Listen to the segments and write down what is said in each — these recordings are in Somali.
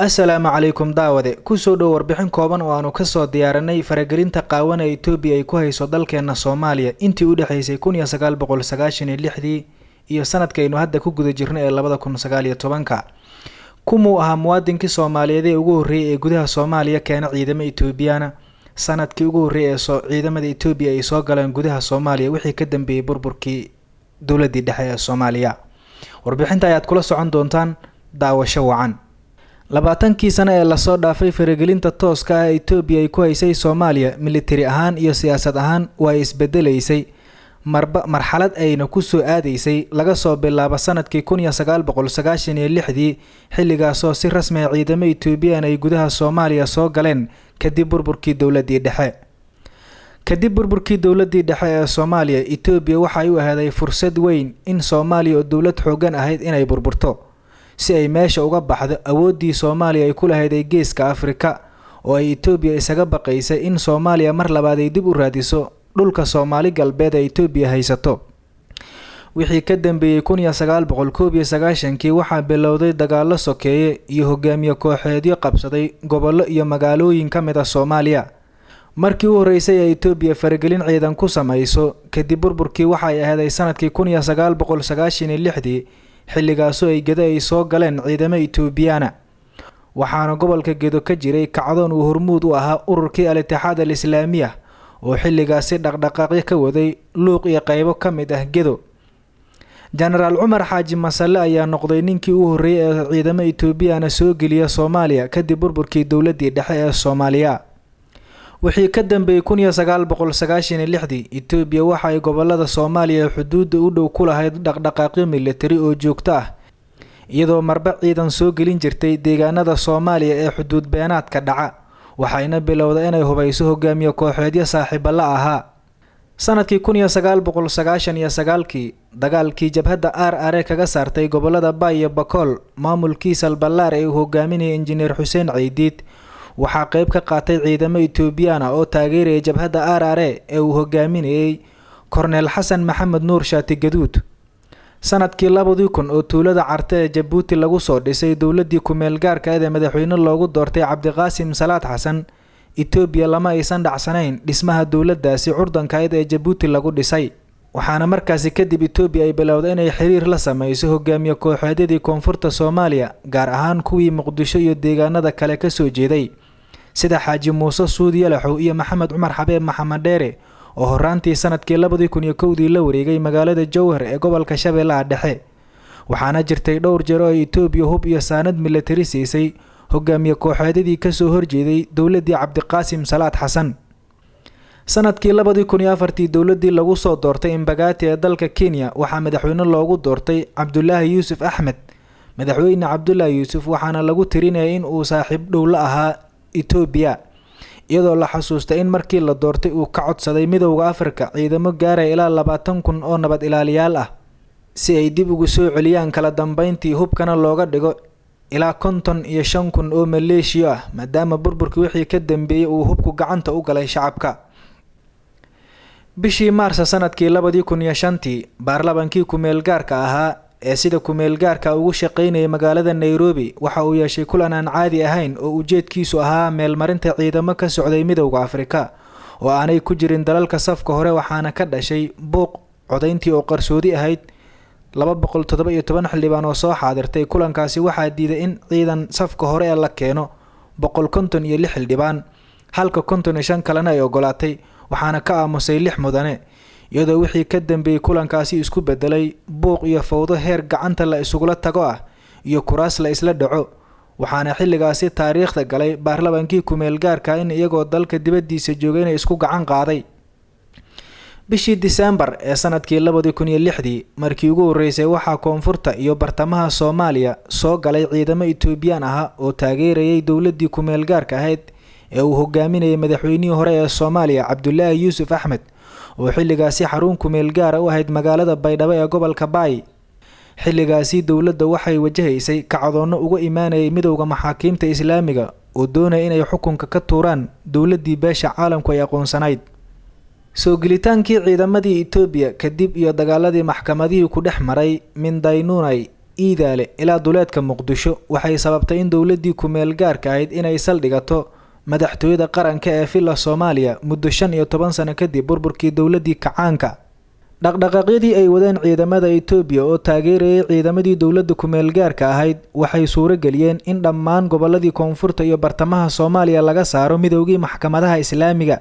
Assalaamu calaykum daawade ku soo dhow warbixin kooban oo aanu ka soo diyaarinay faragelinta qaawan ee Itoobiya ay ku hayso dalkeena Soomaaliya intii u dhaxaysay 1996 iyo sanadkaynu hadda ku guda jirnay ee 2019 kumu aha muwaadinkii Soomaaliyeed ee ugu horeeyay ee gudaha Soomaaliya keena ciidamada Itoobiyana sanadkii ugu horeeyay ee ciidamada Itoobiya ay soo galeen gudaha Soomaaliya wixii ka dambeeyay burburkii dawladda dhexe ee Soomaaliya warbixinta ayaad kula socon doontaan daawasho wacan 20 sano ee la soo dhaafay faragelinta tooska ah ee Itoobiya ay ku haysay Soomaaliya military ahaan iyo siyaasad ahaan way isbedelaysay marxalad ayna ku soo aadaysay laga soo bilaabo sanadkii 1996 xilligaas oo si rasmi ah ciidamada Itoobiya ay gudaha Soomaaliya soo galeen kadib burburkii dawladda dhexe ee Soomaaliya Itoobiya waxay u ahaday fursad weyn in Soomaaliya oo dawlad xoogan ahayd inay burburto si ay meesha uga baxdo awoodii Soomaaliya ay ku lahayd geeska Afrika oo ay Itoobiya isaga baqaysay in Soomaaliya mar labaad ay dib u raadiso dhulka Soomaali galbeed ee Itoobiya haysato wixii ka dambeeyay 1991 waxa bilowday dagaalo sokeeye iyo hogaamiye kooxeedyo qabsaday gobollo iyo magaalooyin ka mid ah Soomaaliya markii uu horeysay ee Itoobiya faragelin ciidan ku samayso kadib burburkii waxa ay ahayd sanadkii 1996 xilligaas oo ay Gedo ay soo galeen ciidamada Itoobiyana waxaana gobolka Gedo ka jiray kacdoon uu hormuud u ahaa ururkii Al-Ittixaad Al-Islaamiya oo xilligaas dhaqdhaqaaqyo ka waday luuq iyo qaybo ka mid ah Gedo General Umar Xaaji Masale ayaa noqday ninkii ugu horeeyay ee ciidamada Itoobiyana soo geliya Soomaaliya kadib burburkii dawladda dhexe ee Soomaaliya wixii ka dambeeyay 1996 Itoobiya waxa ay gobolada Soomaaliya xuduud u dhow ku lahayd dhaqdhaqaaqyo military oo joogto ah iyadoo marba ciidan soo gelin jirtay deegaanada Soomaaliya ee xuduud beenaadka dhaca waxayna bilowday inay hubayso hogaamiye kooxeedyo saaxiibo la ahaa sanadkii 1999 dagaalkii jabhadda RR kaga saartay gobolada Bay iyo Bakool maamulkiisa Balballaar ee hogaaminayay Engineer Xuseen Ciidiid waxa qayb ka qaatay ciidamada Itoobiyana oo taageeray jabhadda RR ee uu hogaaminayay Cornel Xasan Maxamed Nuur Shaati Gaduud sanadkii 2000 oo tuulada Carte ee Jabuuti lagu soo dhisay dawladii ku meel gaarka ah ee madaxweyne loogu doortay Cabdiqaasim Salaad Xasan Itoobiya lama aysan dhacsanayn dhismaha dawladdaasi curdankayd ee Jabuuti lagu dhisay waxaana markaasi kadib Itoobiya ay bilowday inay xiriir la sameeyso hogaamiye kooxeedyadii koonfurta Soomaaliya gaar ahaan kuwii Muqdisho iyo deegaanada kale ka soo jeeday sida Xaaji Muuse Suudi Laxow iyo Maxamed Cumar Xabeeb Maxamed Dheere oo horaantii sanadkii 2001 la wareegay magaalada Jowhar ee gobolka Shabeellaha Dhexe waxaana jirtay dhowr jeer oo Itoobiya hub iyo saanad military siisay hogaamiye kooxeedyadii ka soo horjeeday dawladii Cabdiqaasim Salaad Xasan sanadkii 2004 dawladii lagu soo doortay Embagati ee dalka Kenya waxa madaxweyne loogu doortay Cabdullaahi Yuusuf Axmed madaxweyne Cabdullaahi Yuusuf waxaana lagu tirinayay in uu saaxiib dhow la ahaa Itoobiya iyadoo la xasuustay in markii la doortay uu ka codsaday midowga Afrika ciidamo gaaray ilaa 20,000 oo nabad ilaaliyaal ah si ay dib ugu soo celiyaan kala dambeyntii hubkana looga dhigo ilaa 55,000 oo maleeshiyo ah maadaama burburkii wixii ka dambeeyay uu hubku gacanta u galay shacabka bishii Maarso sanadkii 2005 baarlamaankii ku meel gaarka ahaa ee sida ku meel gaarka ugu shaqeynayay magaalada Nairobi waxa uu yeeshay kulan aan caadi ahayn oo ujeedkiisu ahaa meel marinta ciidamo ka socday midowga Afrika oo aanay ku jirin dalalka safka hore waxaana ka dhashay buuq codayntii oo qarsoodi ahayd 217 xildhibaan oo soo xaadirtay kulankaasi waxa diiday in ciidan safka hore ee la keeno 156 xildhibaan halka 55 kalena ay ogolaatay waxaana ka aamusay 6 mudane iyadoo wixii ka dambeeyay kulankaasi isku bedelay buuq iyo fawdo heer gacanta la isugula tago ah iyo kuraas la isla dhaco waxaana xilligaasi taariikhda galay baarlamaankii ku meel gaarka in iyagoo dalka dibadiisa joogay isku gacan qaaday bishii December ee sanadkii 2006 markii ugu horeysay waxa koonfurta iyo bartamaha Soomaaliya soo galay ciidamo Itoobiyaan ah oo taageerayay dawladii ku meel gaarka ahayd ee uu hogaaminayay madaxweynihii hore ee Soomaaliya Cabdullaahi Yuusuf Axmed oo xilligaasi xarun ku meel gaar u ahayd magaalada Baydhabo ee gobolka Bay xilligaasi dawladda waxay wajahaysay kacdoonno uga imaanayay midowga maxaakiimta Islaamiga oo doonay inay xukunka ka tuuraan dawladii beesha caalamku ay aqoonsanayd soo gelitaankii ciidamadii Itoobiya kadib iyo dagaaladii maxkamadihii ku dhex maray Mindaynunay Iidaale ilaa duleedka Muqdisho waxay sababtay in dowladii ku meel gaarka ahayd inay saldhigato madaxtooyada qaranka ee Villa Soomaaliya muddo 15 sano kadib burburkii dowladii kacaanka. dhaqdhaqaaqyadii ay wadeen ciidamada Itoobiya oo taageerayay ciidamadii dowladda ku meel gaarka ahayd waxay suuro galiyeen in dhammaan goboladii koonfurta iyo bartamaha Soomaaliya laga saaro midowgii maxkamadaha Islaamiga.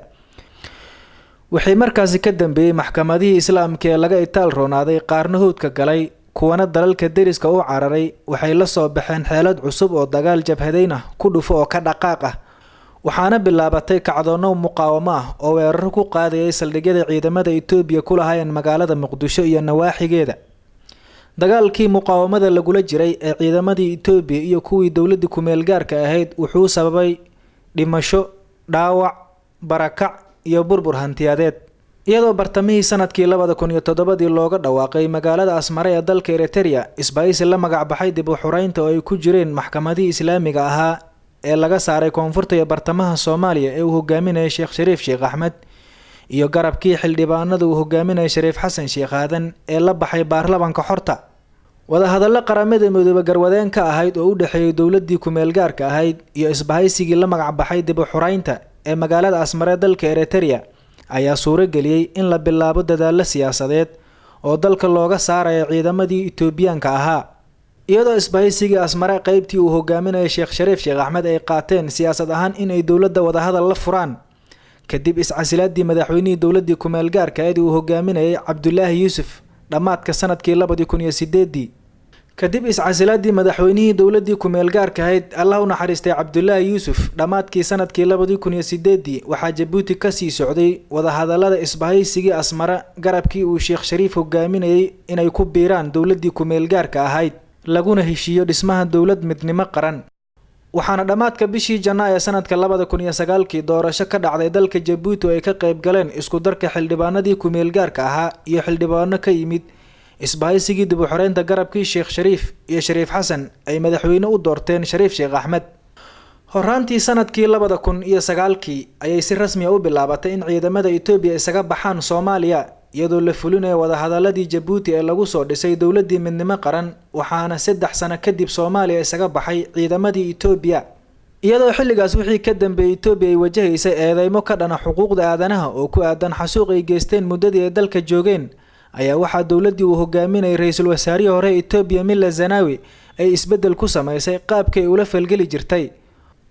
waxay markaasi ka dambeeyay maxkamadihii Islaamka ee laga itaal roonaaday qaarna howdka galay kuwana dalalka deriska u cararay waxay la soo baxeen xeelad cusub oo dagaal jabhadeyn ah ku dhufo oo ka dhaqaaq ah. waxaana bilaabatay kacdoono muqaawamo ah oo weerar ku qaadayay saldhigyada ciidamada Itoobiya ku lahaayeen magaalada Muqdisho iyo nawaaxigeeda. dagaalkii muqaawamada lagula jiray ee ciidamadii Itoobiya iyo kuwii dowladda ku meel gaarka ahayd wuxuu sababay dhimasho, dhaawac, barakac iyo burbur hantiyadeed. iyadoo bartamihii sanadkii 2007 looga dhawaaqay magaalada Asmara ee dalka Eritrea isbahaysi la magac baxay dib u xuraynta oo ay ku jireen maxkamadii Islaamiga ahaa ee laga saaray koonfurta iyo bartamaha Soomaaliya ee uu hogaaminayay Sheekh Shariif Sheekh Axmed iyo garabkii xildhibaanada uu hogaaminayay Shariif Xasan Sheekh Aadan ee la baxay baarlamaanka xorta. wada hadallo qaramada midoobe garwadeen ka ahayd oo u dhaxeeyay dowladii ku meel gaarka ahayd iyo isbahaysigii la magac baxay dib u xuraynta ee magaalada Asmara ee dalka Eritrea ayaa suuro galiyay in la bilaabo dadaalo siyaasadeed oo dalka looga saarayo ciidamadii Itoobiyaanka ahaa. iyadoo isbahaysigii Asmara qaybtii uu hogaaminayay Sheekh Shariif Sheekh Axmed ay qaateen siyaasad ahaan in ay dowladda wada hadal la furaan kadib iscasilaadii madaxweynihii dowladii ku meel gaarka ahayd uu hogaaminayay Cabdullaahi Yuusuf dhamaadka sanadkii 2008 kadib iscasilaadii madaxweynihii dowladii ku meel gaarka ahayd Allah u naxariistay Cabdullaahi Yuusuf dhamaadkii sanadkii 2008 waxaa Jabuuti ka sii socday wada hadallada isbahaysigii Asmara garabkii uu Sheekh Shariif hogaaminayay inay ku biiraan dowladii ku meel gaarka ahayd laguna heshiiyo dhismaha dowlad midnimo qaran. waxaana dhamaadka bishii Janaayo sanadka 2009 doorasho ka dhacday dalka Jabuuti oo ay ka qayb galeen isku darka xildhibaanadii ku meel gaarka ahaa iyo xildhibaano ka yimid isbahaysigii dib u xoreynta garabkii Sheekh Shariif iyo Shariif Xasan ay madaxweyne u doorteen Shariif Sheekh Axmed. horaantii sanadkii 2009 ayay si rasmi ah u bilaabatay in ciidamada Itoobiya isaga baxaan Soomaaliya iyadoo la fulinayo wada hadaladii Jabuuti ee lagu soo dhisay dowladii midnimo qaran waxaana 3 sano kadib Soomaaliya isaga baxay ciidamadii Itoobiya. iyadoo xilligaas wixii ka dambeeyay Itoobiya ay wajahaysay eedeymo ka dhana xuquuqda aadanaha oo ku aadan xasuuq ay geysteen muddadii ay dalka joogeen ayaa waxaa dowladii uu hogaaminayay ra'iisul wasaarihii hore Itoobiya Milla Zanaawi ay isbedel ku sameysay qaabkay ula falgali jirtay.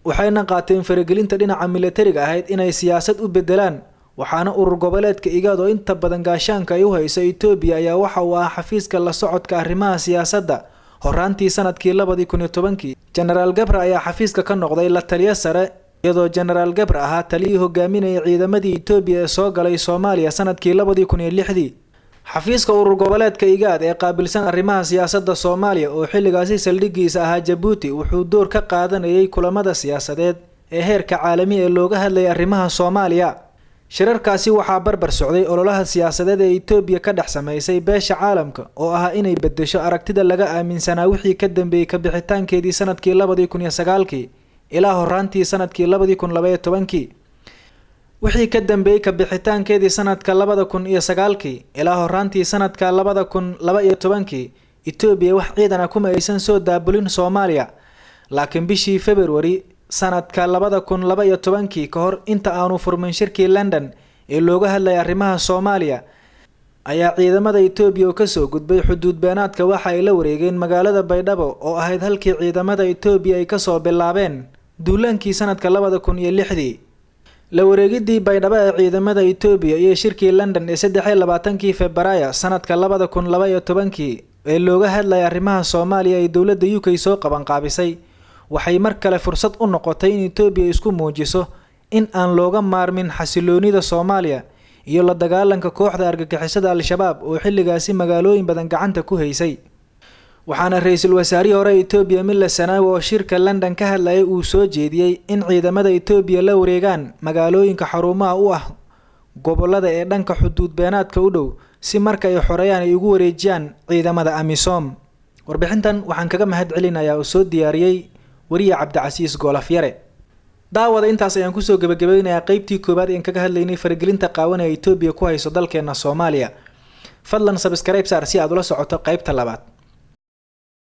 waxayna qaateen faragelinta dhinaca militariga ahayd inay siyaasad u bedelaan waxaana urur goboleedka IGAD oo inta badan gaashaanka ay u hayso Itoobiya ayaa waxa uu ahaa xafiiska la socodka arrimaha siyaasadda. horaantii sanadkii 2010 General Gabra ayaa xafiiska ka noqday la taliye sare iyadoo General Gabra ahaa taliyii hogaaminayay ciidamadii Itoobiya ee soo galay Soomaaliya sanadkii 2006. xafiiska urur goboleedka IGAD ee qaabilsan arrimaha siyaasadda Soomaaliya oo xilligaasi saldhigiisa ahaa Jabuuti wuxuu door ka qaadanayay kulamada siyaasadeed ee heerka caalami ee looga hadlayay arrimaha Soomaaliya. shirarkaasi waxaa barbar socday ololaha siyaasadeed ee Itoobiya ka dhex sameysay beesha caalamka oo ah inay bedesho aragtida laga aaminsanaa wixii ka dambeeyay ka bixitaankeedii sanadkii 2009 ilaa horaantii sanadkii 2012. wixii ka dambeeyay ka bixitaankeedii sanadka 2009 ilaa horaantii sanadka 2012 Itoobiya wax ciidan ah kuma aysan soo daabulin Soomaaliya. laakiin bishii February sanadka 2012 ka hor inta aanu furmin shirkii London ee looga hadlayay arrimaha Soomaaliya ayaa ciidamada Itoobiya oo ka soo gudbay xuduud beenaadka waxa ay la wareegeen magaalada Baydhabo oo ahayd halkii ciidamada Itoobiya ay ka soo bilaabeen duulaankii sanadka 2006. la wareegidii Baydhabo ee ciidamada Itoobiya iyo shirkii London ee 23 Febraayo sanadka 2012 ee looga hadlayay arrimaha Soomaaliya ay dowladda UK soo qaban qaabisay waxay mar kale fursad u noqotay in Itoobiya isku muujiso in aan looga maarmin xasiloonida Soomaaliya iyo la dagaalanka kooxda argagixisada Al-Shabaab oo xilligaasi magaalooyin badan gacanta ku haysay. waxaana ra'iisul wasaarihii hore Itoobiya Milla Zanaawi oo shirka London ka hadlayay uu soo jeediyay in ciidamada Itoobiya la wareegaan magaalooyinka xarumaha u ah gobolada ee dhanka xuduud beenaadka u dhow si marka ay xoreeyaan ay ugu wareejiyaan ciidamada AMISOM. warbixintan waxaan kaga mahad celinayaa oo soo diyaariyay wariye Cabdicasiis Golafyare. daawada intaas ayaan ku soo gabagabeynayaa qaybtii koobaad ee kaga hadlaynay faragelinta qaawan ee Itoobiya ku hayso dalkeena Soomaaliya. fadlan subscribe saar si aad ula socoto qaybta labaad.